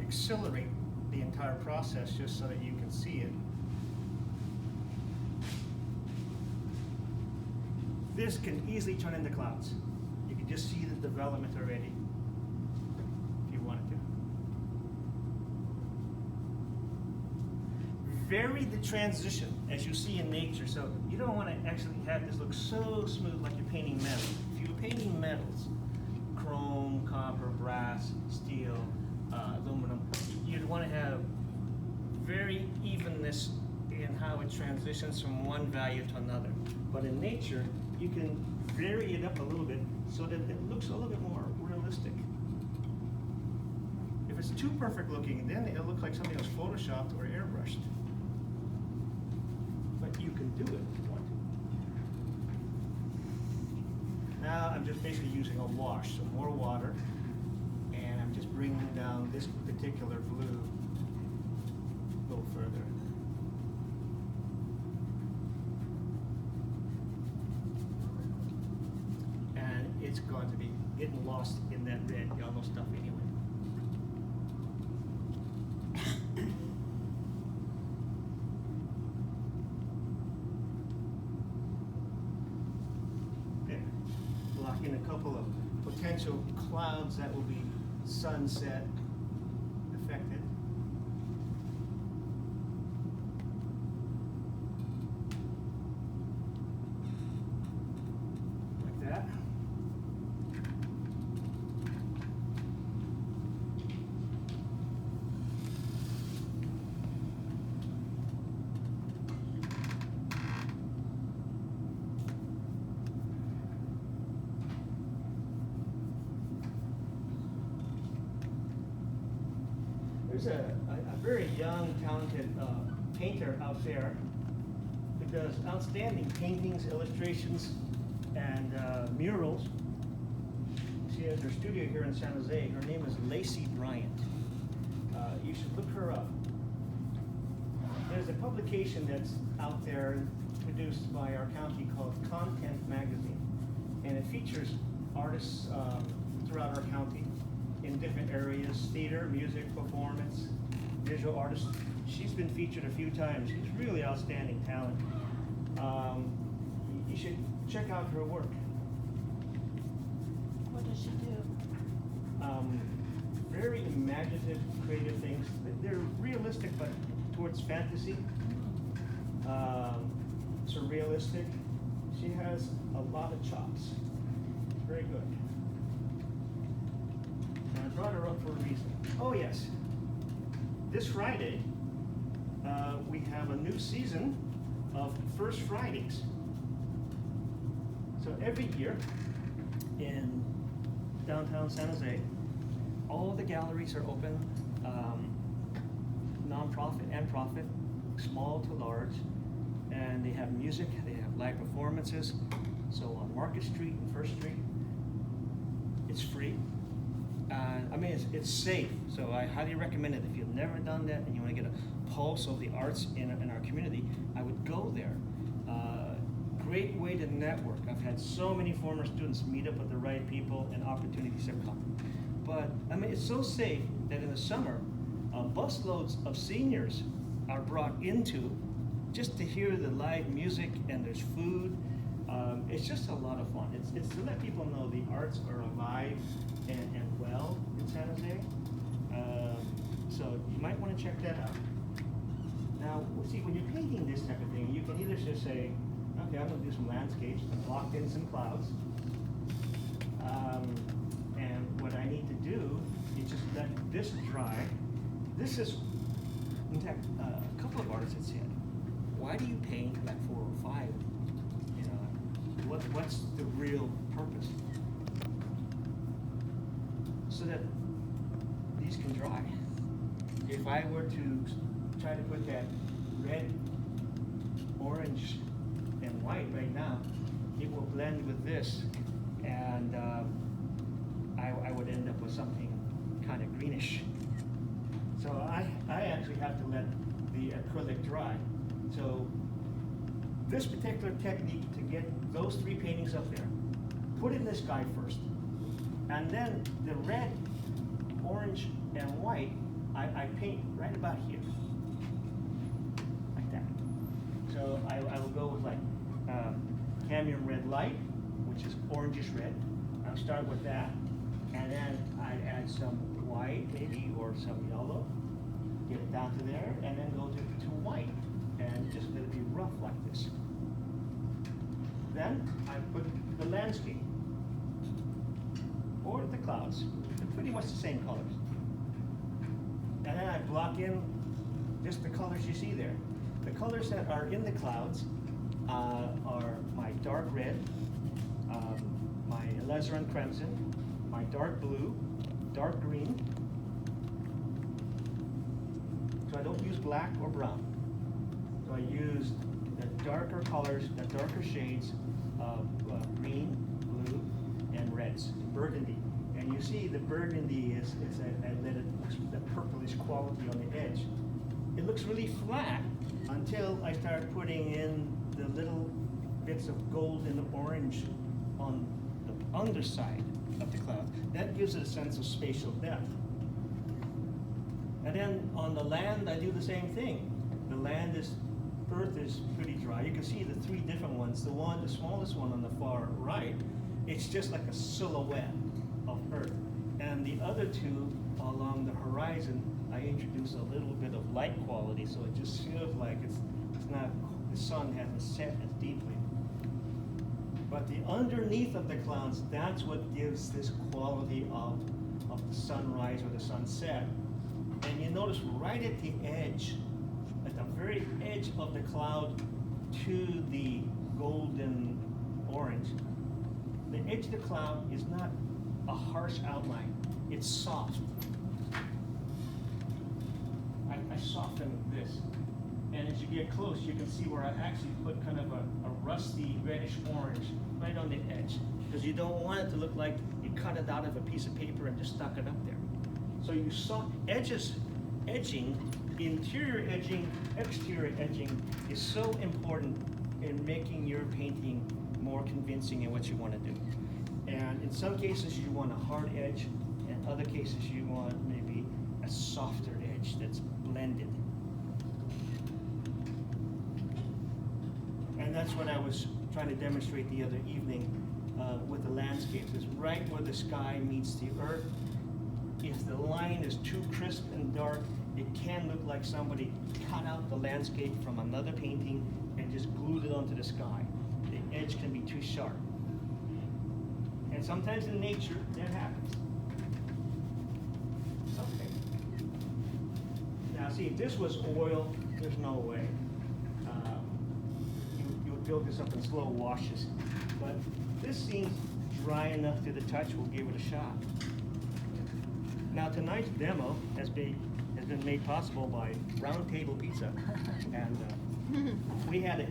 accelerate the entire process just so that you can see it. This can easily turn into clouds. You can just see the development already if you wanted to. Vary the transition as you see in nature. So you don't want to actually have this look so smooth like you're painting metal. If you were painting metals, chrome, copper, brass, steel, aluminum, you'd want to have very evenness in how it transitions from one value to another. But in nature, you can vary it up a little bit so that it looks a little bit more realistic. If it's too perfect looking, then it'll look like something that was photoshopped or airbrushed. But you can do it if you want to. Now I'm just basically using a wash, so more water, and I'm just bringing down this particular blue a little further. And it's going to be getting lost in that red yellow stuff anyway. Blocking a couple of potential clouds that will be sunset affected. Like that. There's a very young, talented painter out there who does outstanding paintings, illustrations, and murals. She has her studio here in San Jose. Her name is Lacey Bryant. You should look her up. There's a publication that's out there produced by our county called Content Magazine, and it features artists throughout our county in different areas: theater, music, performance, visual artists. She's been featured a few times. She's really outstanding talent. You should check out her work. What does she do? Very imaginative, creative things. They're realistic, but towards fantasy. Surrealistic. She has a lot of chops. Very good. I brought her up for a reason. Oh yes, this Friday we have a new season of First Fridays. So every year in downtown San Jose, all the galleries are open, non-profit and profit, small to large, and they have music, they have live performances. So on Market Street and First Street, it's free. I mean, it's safe, so I highly recommend it. If you've never done that and you want to get a pulse of the arts in our community, I would go there. Great way to network. I've had so many former students meet up with the right people and opportunities have come. But, I mean, it's so safe that in the summer, busloads of seniors are brought into just to hear the live music, and there's food. It's just a lot of fun. It's to let people know the arts are alive and well in San Jose. So you might want to check that out. Now, see, when you're painting this type of thing, you can either just say, okay, I'm going to do some landscapes, I've blocked in some clouds. And what I need to do is just let this dry. This is, in fact, a couple of artists had said, why do you paint like 4 or 5? You know, what's the real purpose? So that these can dry. If I were to try to put that red, orange, and white right now, it will blend with this, and I would end up with something kind of greenish. So I actually have to let the acrylic dry. So this particular technique to get those 3 paintings up there, put in this guy first, and then the red, orange, and white I paint right about here, like that. So I will go with like cadmium red light, which is orangish red. I'll start with that, and then I'd add some white maybe, or some yellow, get it down to there, and then go to white, and just let it be rough like this. Then I put the landscape, or the clouds. They're pretty much the same colors. And then I block in just the colors you see there. The colors that are in the clouds are my dark red, my alizarin crimson, my dark blue, dark green. So I don't use black or brown. So I use the darker colors, the darker shades of green, blue, and reds, burgundy. And you see the burgundy is the purplish quality on the edge. It looks really flat until I start putting in the little bits of gold and orange on the underside of the cloud. That gives it a sense of spatial depth. And then on the land, I do the same thing. The land earth is pretty dry. You can see the three different ones. The smallest one on the far right, it's just like a silhouette of earth. And the other two along the horizon, I introduce a little bit of light quality, so it just feels like it's not, the sun hasn't set as deeply. But the underneath of the clouds, that's what gives this quality of the sunrise or the sunset. And you notice right at the edge, at the very edge of the cloud to the golden orange, the edge of the cloud is not a harsh outline, it's soft. I soften this. And as you get close, you can see where I actually put kind of a rusty reddish orange right on the edge. Because you don't want it to look like you cut it out of a piece of paper and just stuck it up there. So you saw edging, interior edging, exterior edging is so important in making your painting more convincing in what you want to do. And in some cases you want a hard edge, in other cases you want maybe a softer edge that's blended. And that's what I was trying to demonstrate the other evening with the landscapes. Is right where the sky meets the earth. If the line is too crisp and dark, it can look like somebody cut out the landscape from another painting and just glued it onto the sky. The edge can be too sharp. And sometimes in nature, that happens. Okay. Now see, if this was oil, there's no way. You would build this up in slow washes. But this seems dry enough to the touch, we'll give it a shot. Now tonight's demo has been made possible by Round Table Pizza, and we had a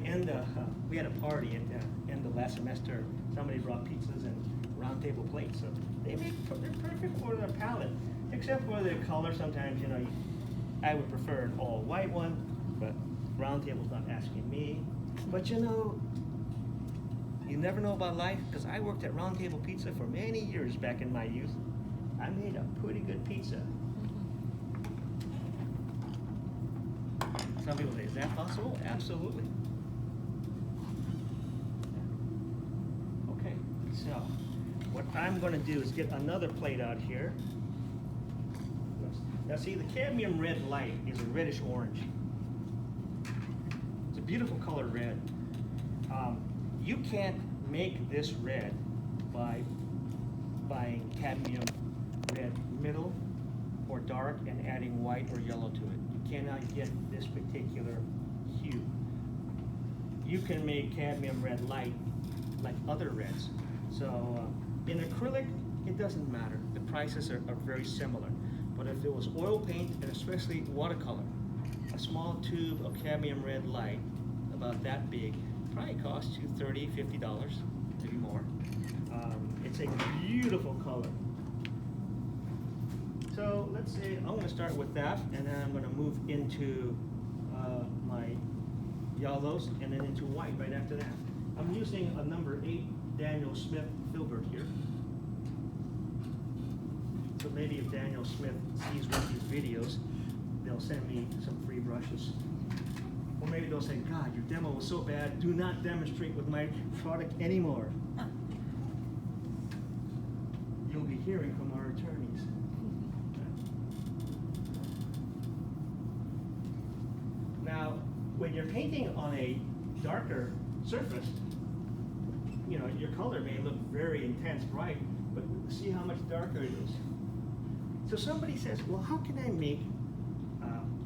party at the end of last semester. Somebody brought pizzas and Round Table plates, so they're perfect for the palette, except for the color. Sometimes I would prefer an all white one, but Round Table's not asking me. But you never know about life, because I worked at Round Table Pizza for many years back in my youth. I made a pretty good pizza. Some people say, is that possible? Absolutely. Okay, so what I'm going to do is get another plate out here. Now see, the cadmium red light is a reddish orange. It's a beautiful color red. You can't make this red by buying cadmium red middle or dark and adding white or yellow to it. You cannot get this particular hue. You can make cadmium red light like other reds. So in acrylic, it doesn't matter. The prices are very similar. But if it was oil paint, and especially watercolor, a small tube of cadmium red light, about that big, probably costs you $30, $50, maybe more. It's a beautiful color. So let's say I'm going to start with that, and then I'm going to move into my yellows, and then into white right after that. I'm using a number 8 Daniel Smith filbert here. So maybe if Daniel Smith sees one of these videos, they'll send me some free brushes. Or maybe they'll say, God, your demo was so bad, do not demonstrate with my product anymore. You'll be hearing from our attorneys. Now, when you're painting on a darker surface, you know, your color may look very intense bright, but see how much darker it is. So somebody says, well, how can I make,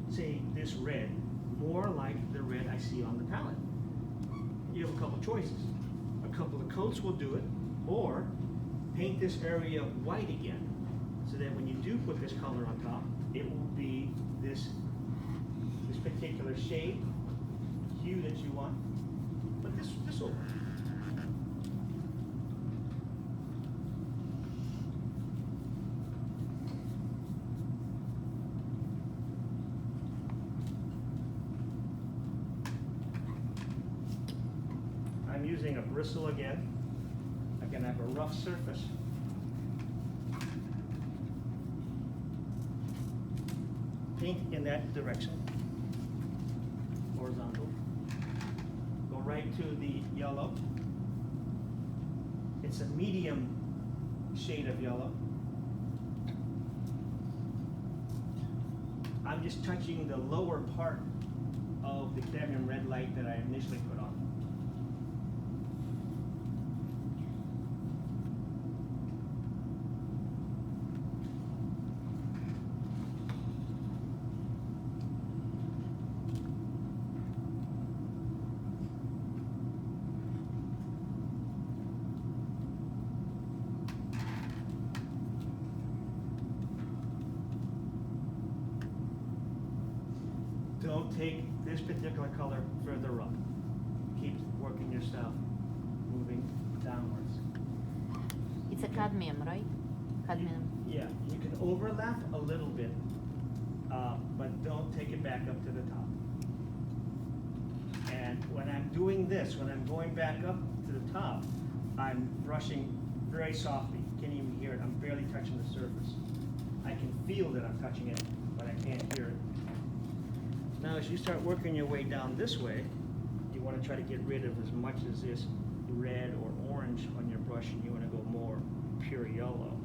say, this red more like the red I see on the palette? You have a couple choices. A couple of coats will do it, or paint this area white again, so that when you do put this color on top, it will be this particular shade, hue that you want. But this will work. I'm using a bristle again. Again, I have a rough surface. Paint in that direction, horizontal. Go right to the yellow. It's a medium shade of yellow. I'm just touching the lower part of the cadmium red light that I initially put on. Don't take this particular color further up. Keep working yourself, moving downwards. It's a cadmium, right? Cadmium. Yeah, you can overlap a little bit, but don't take it back up to the top. And when I'm doing this, when I'm going back up to the top, I'm brushing very softly. You can't even hear it. I'm barely touching the surface. I can feel that I'm touching it, but I can't hear it. Now, as you start working your way down this way, you want to try to get rid of as much as this red or orange on your brush, and you want to go more pure yellow.